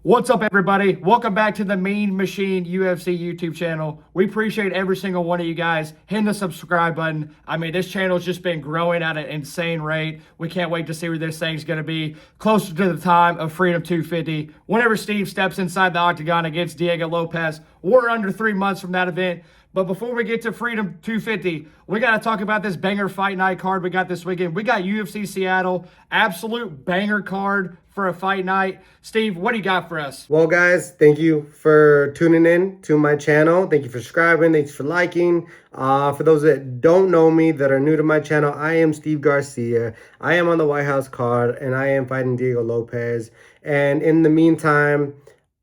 What's up, everybody? Welcome back to the Mean Machine UFC YouTube channel. We appreciate every single one of you guys hitting the subscribe button. I mean, this channel's just been growing at an insane rate. We can't wait to see where this thing's going to be closer to the time of Freedom 250. Whenever Steve steps inside the octagon against Diego Lopez, we're under 3 months from that event. But before we get to Freedom 250, we got to talk about this banger fight night card we got this weekend. We got UFC Seattle, absolute banger card for a fight night. Steve, what do you got for us? Well, guys, thank you for tuning in to my channel. Thank you for subscribing. Thanks for liking. For those that don't know me, that are new to my channel, I am Steve Garcia. I am on the Whitehouse card, and I am fighting Diego Lopez. And in the meantime,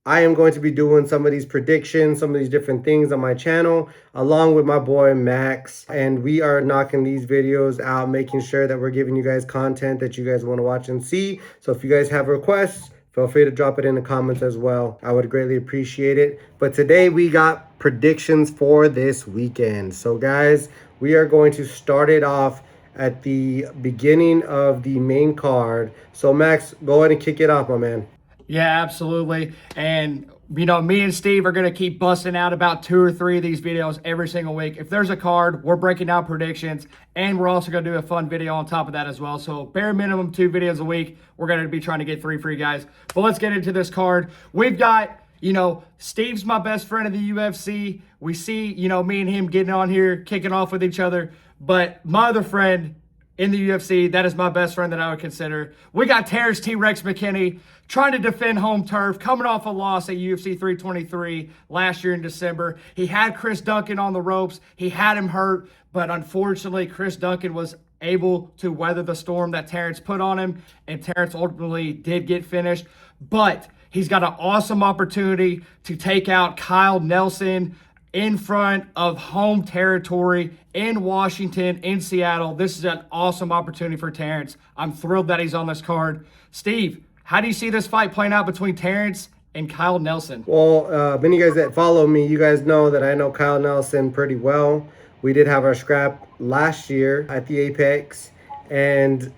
I am going to be doing some of these predictions, some of these different things on my channel, along with my boy Max. And we are knocking these videos out, making sure that we're giving you guys content that you guys want to watch and see. So if you guys have requests, feel free to drop it in the comments as well. I would greatly appreciate it. But today we got predictions for this weekend. So guys, we are going to start it off at the beginning of the main card. So Max, go ahead and kick it off, my man. Yeah, absolutely. And, you know, me and Steve are going to keep busting out about 2 or 3 of these videos every single week. If there's a card, we're breaking down predictions, and we're also going to do a fun video on top of that as well. So bare minimum 2 videos a week. We're going to be trying to get 3 for you guys. But let's get into this card. We've got, you know, Steve's my best friend in the UFC. We see, you know, me and him getting on here, kicking off with each other. But my other friend in the UFC, that is my best friend that I would consider. We got Terrence T-Rex McKinney trying to defend home turf, coming off a loss at UFC 323 last year in December. He had Chris Duncan on the ropes. He had him hurt, but unfortunately, Chris Duncan was able to weather the storm that Terrence put on him, and Terrence ultimately did get finished. But he's got an awesome opportunity to take out Kyle Nelson in front of home territory in Washington, in Seattle. This is an awesome opportunity for Terrence. I'm thrilled that he's on this card. Steve, how do you see this fight playing out between Terrence and Kyle Nelson? Well, many of you guys that follow me, you guys know that I know Kyle Nelson pretty well. We did have our scrap last year at the Apex, and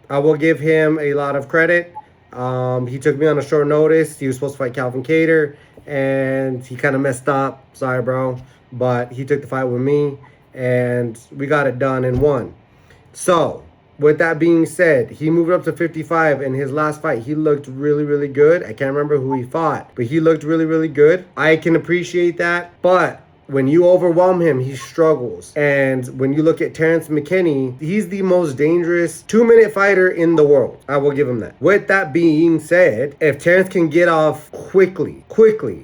I will give him a lot of credit. He took me on a short notice. He was supposed to fight Calvin Kattar, and he kind of messed up. Sorry, bro. But he took the fight with me, and we got it done and won. So, with that being said, he moved up to 55 in his last fight. He looked really, really good. I can't remember who he fought, but he looked really, really good. I can appreciate that, but when you overwhelm him, he struggles. And when you look at Terrence McKinney, he's the most dangerous 2-minute fighter in the world. I will give him that. With that being said, if Terrence can get off quickly,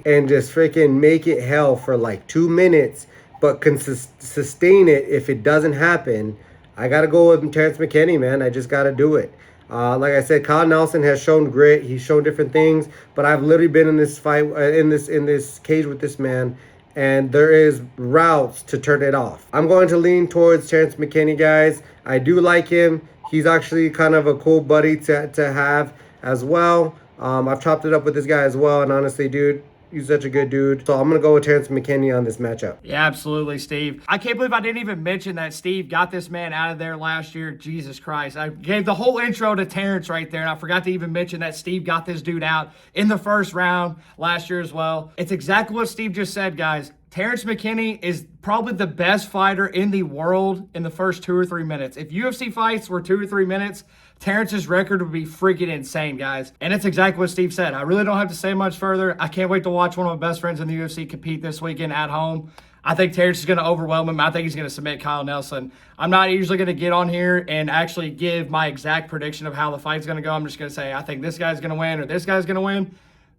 and just freaking make it hell for like 2 minutes, but can sustain it if it doesn't happen, I got to go with Terrence McKinney, man. I just got to do it. Like I said, Kyle Nelson has shown grit. He's shown different things, but I've literally been in this fight, in this cage with this man, and there is routes to turn it off. I'm going to lean towards Terrence McKinney, guys. I do like him. He's actually kind of a cool buddy to have as well. I've chopped it up with this guy as well, and honestly, dude, he's such a good dude. So I'm going to go with Terrence McKinney on this matchup. Yeah, absolutely, Steve. I can't believe I didn't even mention that Steve got this man out of there last year. Jesus Christ. I gave the whole intro to Terrence right there, and I forgot to even mention that Steve got this dude out in the first round last year as well. It's exactly what Steve just said, guys. Terrence McKinney is probably the best fighter in the world in the first 2 or 3 minutes. If UFC fights were 2 or 3 minutes, Terrence's record would be freaking insane, guys. And it's exactly what Steve said. I really don't have to say much further. I can't wait to watch one of my best friends in the UFC compete this weekend at home. I think Terrence is going to overwhelm him. I think he's going to submit Kyle Nelson. I'm not usually going to get on here and actually give my exact prediction of how the fight's going to go. I'm just going to say I think this guy's going to win or this guy's going to win.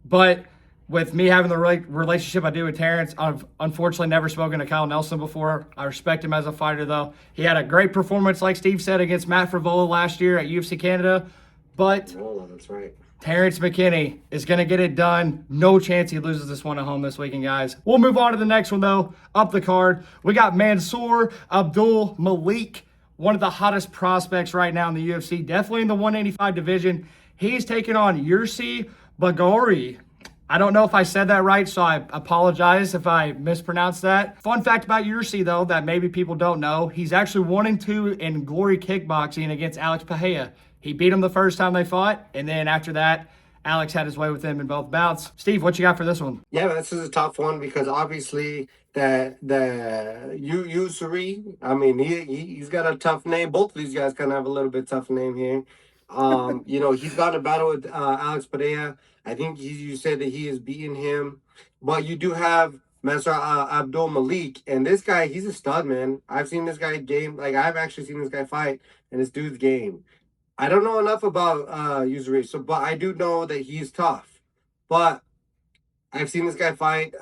But with me having the relationship I do with Terrence, I've unfortunately never spoken to Kyle Nelson before. I respect him as a fighter, though. He had a great performance, like Steve said, against Matt Frivola last year at UFC Canada. But That's right. Terrence McKinney is going to get it done. No chance he loses this one at home this weekend, guys. We'll move on to the next one, though. Up the card, we got Mansu Abdul Malik, one of the hottest prospects right now in the UFC. Definitely in the 185 division. He's taking on Yousri Bagori. I don't know if I said that right, so I apologize if I mispronounced that. Fun fact about Yousri, though, that maybe people don't know, he's actually 1-2 in Glory Kickboxing against Alex Pereira. He beat him the first time they fought, and then after that, Alex had his way with him in both bouts. Steve, what you got for this one? Yeah, this is a tough one because obviously Yousri, I mean, he's got a tough name. Both of these guys kind of have a little bit tough name here. He's got a battle with Alex Pereira. I think you said that he is beating him, but you do have Mansu Abdul Malik, and this guy, he's a stud, man. I've seen this guy game, like I've actually seen this guy fight, and this dude's game. I don't know enough about Yousri, but I do know that he's tough. But I've seen this guy fight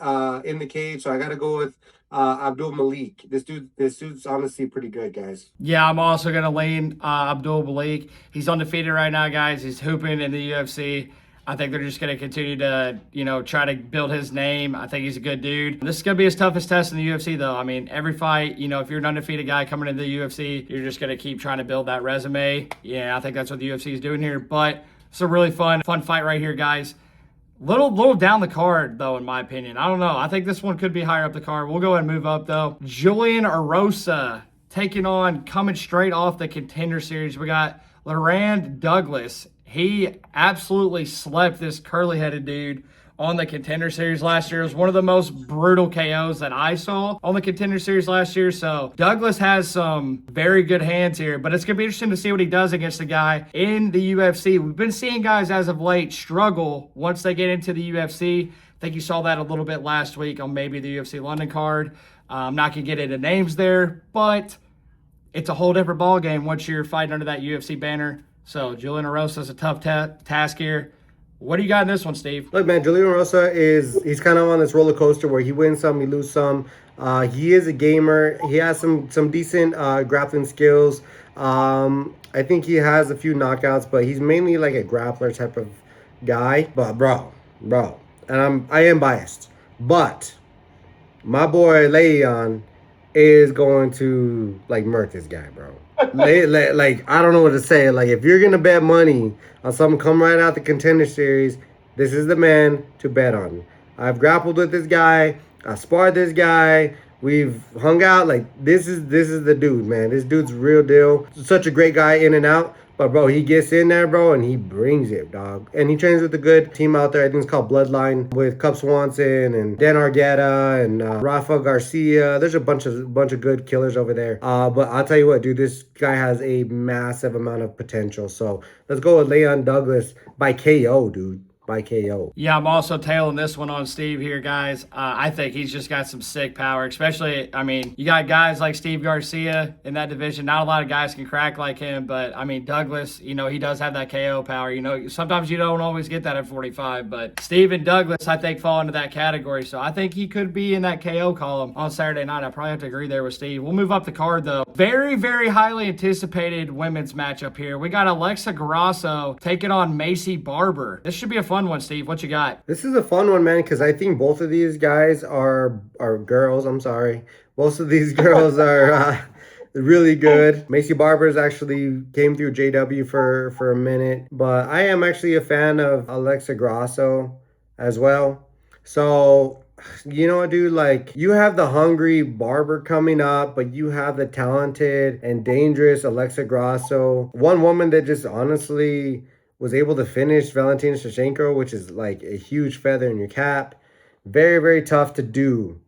in the cage, so I got to go with Abdul Malik. This dude's honestly pretty good, guys. Yeah, I'm also going to lean Abdul Malik. He's undefeated right now, guys. He's hooping in the UFC. I think they're just going to continue to, try to build his name. I think he's a good dude. This is going to be his toughest test in the UFC, though. I mean, every fight, if you're an undefeated guy coming into the UFC, you're just going to keep trying to build that resume. Yeah, I think that's what the UFC is doing here. But it's a really fun fight right here, guys. Little down the card, though, in my opinion. I don't know. I think this one could be higher up the card. We'll go ahead and move up, though. Julian Erosa taking on, coming straight off the Contender Series. We got Lerand Douglas. He absolutely slept this curly-headed dude on the Contender Series last year. It was one of the most brutal KOs that I saw on the Contender Series last year. So Douglas has some very good hands here, but it's going to be interesting to see what he does against the guy in the UFC. We've been seeing guys as of late struggle once they get into the UFC. I think you saw that a little bit last week on maybe the UFC London card. I'm not going to get into names there, but it's a whole different ball game once you're fighting under that UFC banner. So Julian Erosa is a tough task here. What do you got in this one, Steve? Look, man, Julian Erosa he's kind of on this roller coaster where he wins some, he loses some. He is a gamer. He has some decent grappling skills. I think he has a few knockouts, but he's mainly like a grappler type of guy. But bro, and I am biased, but my boy Leon is going to like murk this guy, bro. Like I don't know what to say. Like if you're gonna bet money on something come right out the Contender Series, this is the man to bet on. I've grappled with this guy. I sparred this guy. We've hung out. Like this is the dude, man. This dude's real deal. Such a great guy in and out. But bro, he gets in there, bro, and he brings it, dog. And he trains with a good team out there. I think it's called Bloodline with Cub Swanson and Dan Argueta and Rafa Garcia. There's a bunch of good killers over there. But I'll tell you what, dude, this guy has a massive amount of potential. So let's go with Leon Douglas by KO, dude. By KO. Yeah, I'm also tailing this one on Steve here, guys. I think he's just got some sick power, especially, I mean, you got guys like Steve Garcia in that division. Not a lot of guys can crack like him, but, I mean, Douglas, he does have that KO power. Sometimes you don't always get that at 45, but Steve and Douglas, I think, fall into that category. So I think he could be in that KO column on Saturday night. I probably have to agree there with Steve. We'll move up the card, though. Very, very highly anticipated women's matchup here. We got Alexa Grasso taking on Macy Barber. This should be a fun one, Steve. What you got? This is a fun one, man, because I think both of these guys are girls. I'm sorry. Most of these girls are really good. Macy Barber's actually came through JW for a minute, but I am actually a fan of Alexa Grasso as well. So, you know what, dude? Like, you have the hungry Barber coming up, but you have the talented and dangerous Alexa Grasso. One woman that just honestly was able to finish Valentina Shevchenko, which is like a huge feather in your cap. Very, very tough to do.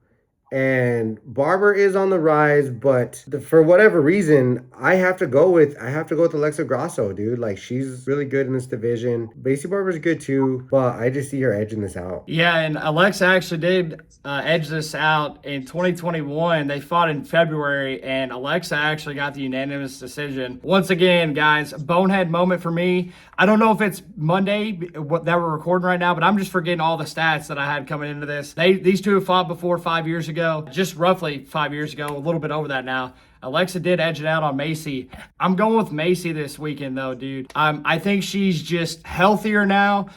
And Barber is on the rise, but for whatever reason, I have to go with Alexa Grasso, dude. Like, she's really good in this division. Macy Barber's good too, but I just see her edging this out. Yeah, and Alexa actually did edge this out in 2021. They fought in February, and Alexa actually got the unanimous decision. Once again, guys, bonehead moment for me. I don't know if it's Monday that we're recording right now, but I'm just forgetting all the stats that I had coming into this. These two have fought before 5 years ago, just roughly 5 years ago, a little bit over that now. Alexa did edge it out on Macy. I'm going with Macy this weekend, though, dude. I think she's just healthier now.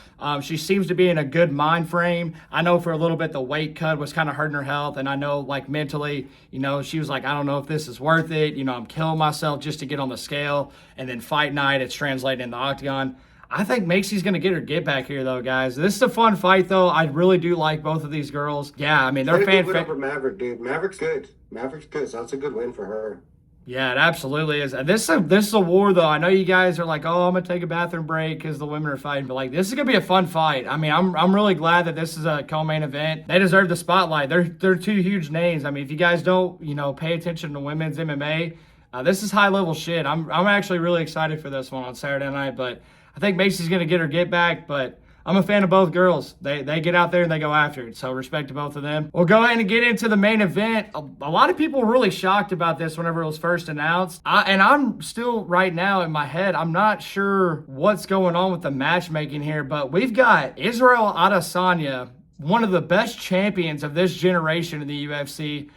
She seems to be in a good mind frame. I know for a little bit the weight cut was kind of hurting her health, and I know, like, mentally, she was like, I don't know if this is worth it. I'm killing myself just to get on the scale, and then fight night, it's translated in the octagon. I think Macy's going to get her get back here, though, guys. This is a fun fight, though. I really do like both of these girls. Yeah, I mean, they're fan. Good win over Maverick, dude. Maverick's good. So that's a good win for her. Yeah, it absolutely is. This is a war, though. I know you guys are like, "Oh, I'm gonna take a bathroom break because the women are fighting," but like, this is gonna be a fun fight. I mean, I'm really glad that this is a co-main event. They deserve the spotlight. They're two huge names. I mean, if you guys don't, pay attention to women's MMA, this is high level shit. I'm actually really excited for this one on Saturday night. But I think Macy's gonna get her get back, but. I'm a fan of both girls. They get out there and they go after it. So respect to both of them. We'll go ahead and get into the main event. A lot of people were really shocked about this whenever it was first announced. And I'm still right now in my head, I'm not sure what's going on with the matchmaking here, but we've got Israel Adesanya, one of the best champions of this generation in the UFC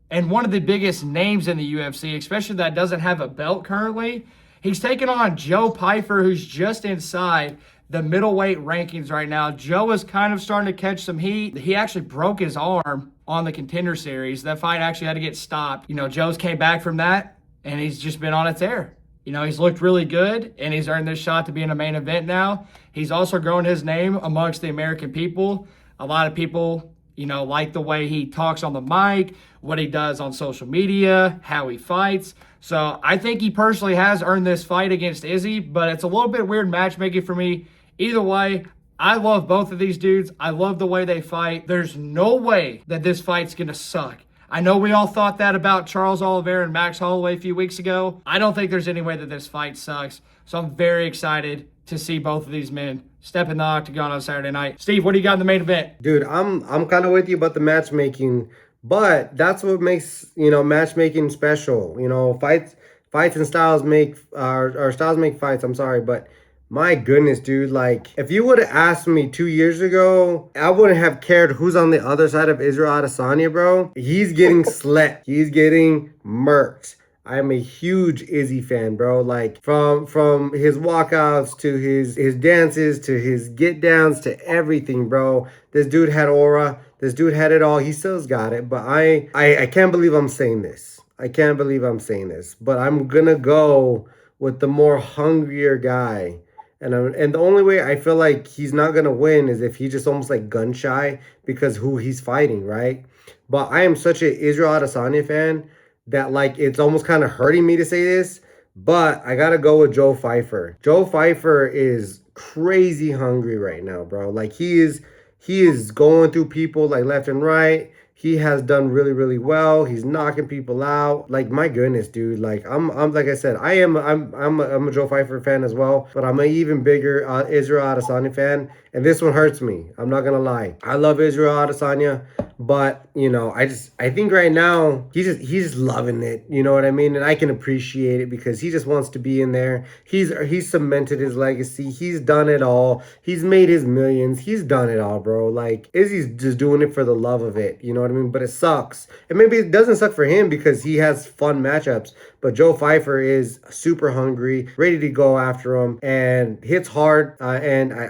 and one of the biggest names in the UFC, especially that doesn't have a belt currently. He's taking on Joe Pyfer, who's just inside the middleweight rankings right now. Joe is kind of starting to catch some heat. He actually broke his arm on the Contender Series. That fight actually had to get stopped. Joe's came back from that, and he's just been on a tear. He's looked really good, and he's earned this shot to be in a main event now. He's also grown his name amongst the American people. A lot of people, like the way he talks on the mic, what he does on social media, how he fights. So I think he personally has earned this fight against Izzy, but it's a little bit weird matchmaking for me. Either way, I love both of these dudes. I love the way they fight. There's no way that this fight's going to suck. I know we all thought that about Charles Oliveira and Max Holloway a few weeks ago. I don't think there's any way that this fight sucks. So I'm very excited to see both of these men step in the octagon on Saturday night. Steve, what do you got in the main event? Dude, I'm kind of with you about the matchmaking, but that's what makes, matchmaking special. Fights and styles make or styles make fights, I'm sorry, but my goodness, dude, like, if you would have asked me 2 years ago, I wouldn't have cared who's on the other side of Israel Adesanya, bro. He's getting slept. He's getting murked. I'm a huge Izzy fan, bro. Like, from his walkouts to his dances to his get downs to everything, bro. This dude had aura. This dude had it all. He still's got it. But I can't believe I'm saying this. I can't believe I'm saying this. But I'm gonna go with the more hungrier guy. And the only way I feel like he's not going to win is if he's just almost like gun shy because who he's fighting, right? But I am such an Israel Adesanya fan that, like, it's almost kind of hurting me to say this, but I got to go with Joe Pyfer. Joe Pyfer is crazy hungry right now, bro. Like, he is going through people like left and right. He has done really, really well. He's knocking people out. Like, my goodness, dude. Like, I'm like I said, I'm a Joe Pyfer fan as well, but I'm an even bigger Israel Adesanya fan. And this one hurts me. I'm not gonna lie. I love Israel Adesanya, but I think right now he's just loving it. You know what I mean? And I can appreciate it because he just wants to be in there. He's cemented his legacy. He's done it all. He's made his millions. He's done it all, bro. Like, Izzy's just doing it for the love of it. You know what I mean? But it sucks. And maybe it doesn't suck for him because he has fun matchups. But Joe Pyfer is super hungry, ready to go after him, and hits hard. And I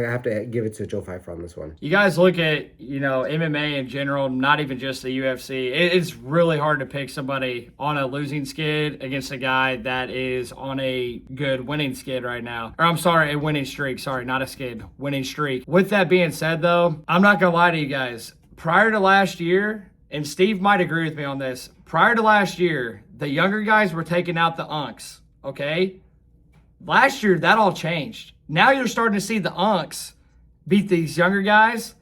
have to give it to Joe Pyfer on this one. You guys look at, MMA in general, not even just the UFC. It's really hard to pick somebody on a losing skid against a guy that is on a good winning skid right now. Or I'm sorry, a winning streak. Sorry, not a skid, winning streak. With that being said, though, I'm not going to lie to you guys. Prior to last year, and Steve might agree with me on this, prior to last year, the younger guys were taking out the unks, okay? Last year, that all changed. Now you're starting to see the unks beat these younger guys.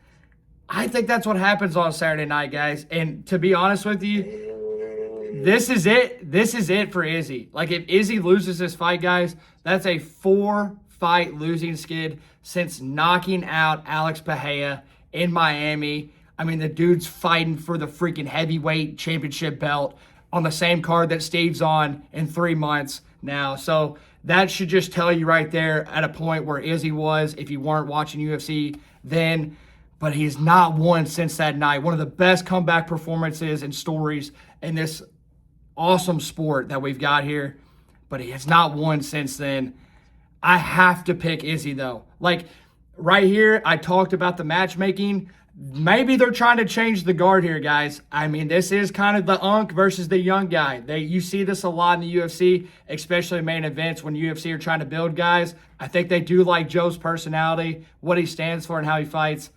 I think that's what happens on Saturday night, guys. And to be honest with you, this is it. This is it for Izzy. Like, if Izzy loses this fight, guys, that's a 4-fight losing skid since knocking out Alex Pereira in Miami. I mean, the dude's fighting for the freaking heavyweight championship belt on the same card that Steve's on in 3 months now. So that should just tell you right there at a point where Izzy was if you weren't watching UFC then. But he's not won since that night. One of the best comeback performances and stories in this awesome sport that we've got here. But he has not won since then. I have to pick Izzy, though. Like, right here, I talked about the matchmaking. Maybe they're trying to change the guard here, guys. I mean, this is kind of the unk versus the young guy. You see this a lot in the UFC, especially main events when UFC are trying to build guys. I think they do like Joe's personality, what he stands for, and how he fights.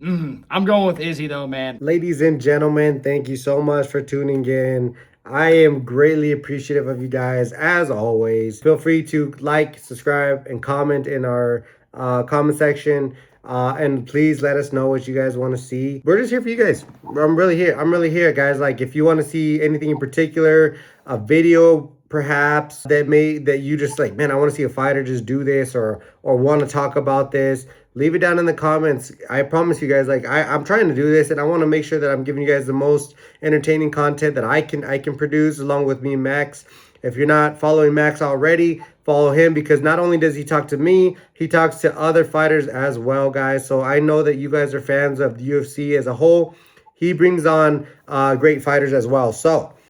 I'm going with Izzy, though, man. Ladies and gentlemen, thank you so much for tuning in. I am greatly appreciative of you guys as always. Feel free to like, subscribe, and comment in our comment section. And please let us know what you guys want to see. We're just here for you guys. I'm really here. I'm really here, guys. Like, if you want to see anything in particular, a video perhaps that you just like, man, I want to see a fighter just do this, or want to talk about this, leave it down in the comments. I promise you guys, like, I'm trying to do this, and I want to make sure that I'm giving you guys the most entertaining content that I can produce, along with me and Max. If you're not following Max already, follow him, because not only does he talk to me, he talks to other fighters as well, guys. So I know that you guys are fans of the UFC as a whole. He brings on great fighters as well. So